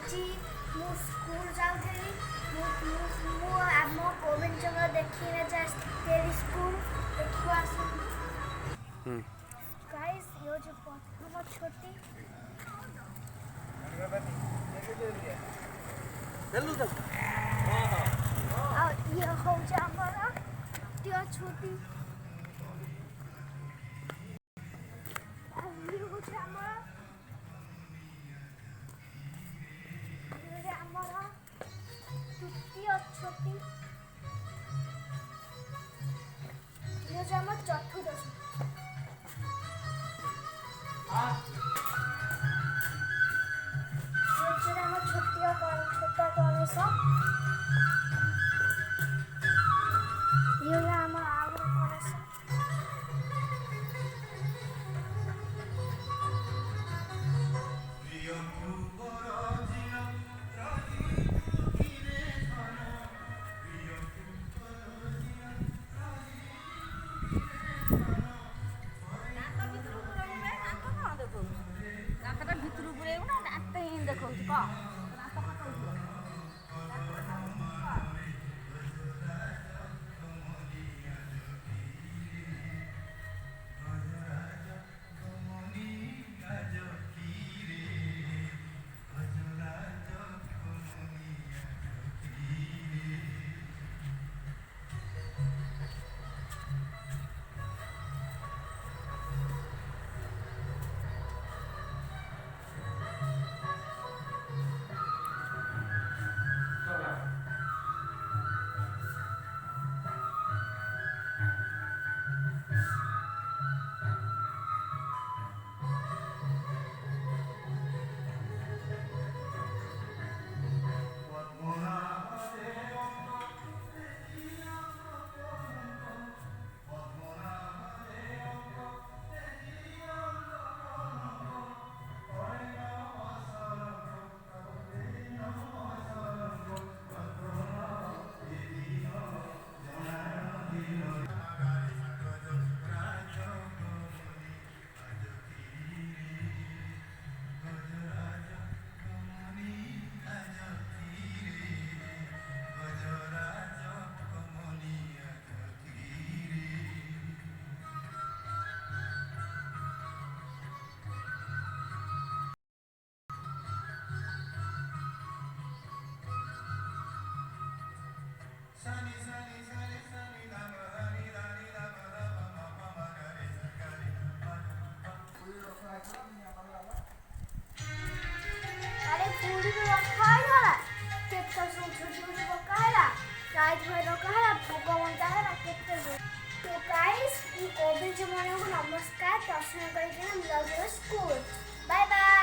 ଆଜି ମୁଁ ସ୍କୁଲ ଯାଉଥିଲି ମୁଁ ଆମ ଗୋବିନ୍ଦଚନ୍ଦ୍ର ଦେଖିବା ତେରି ସ୍କୁଲ ଦେଖିବାକୁ ଆସନ୍ତୁ ଗାଇସ୍ ଇଏ ହେଉଛି ପ୍ରଥମ ଛୁଟି ଆଉ ଇଏ ହେଉଛି ଆମର ଦ୍ୱିତୀୟ ଛୁଟି ଇଏ ହେଉଛି ଆମର ତୃତୀୟ ଛୁଟି ଇଏ ହେଉଛି ଆମର ଚତୁର୍ଥ ଛୁଟି ଆମ ଛୋଟ ଗଣେଶ ଇଏ ହେଲା ଆମର ଆଉ ଗୋଟେ ଗଣେଶ ଦେଖଉଛି କହ नमस्कार दर्शन कर स्कूल बाय बाय।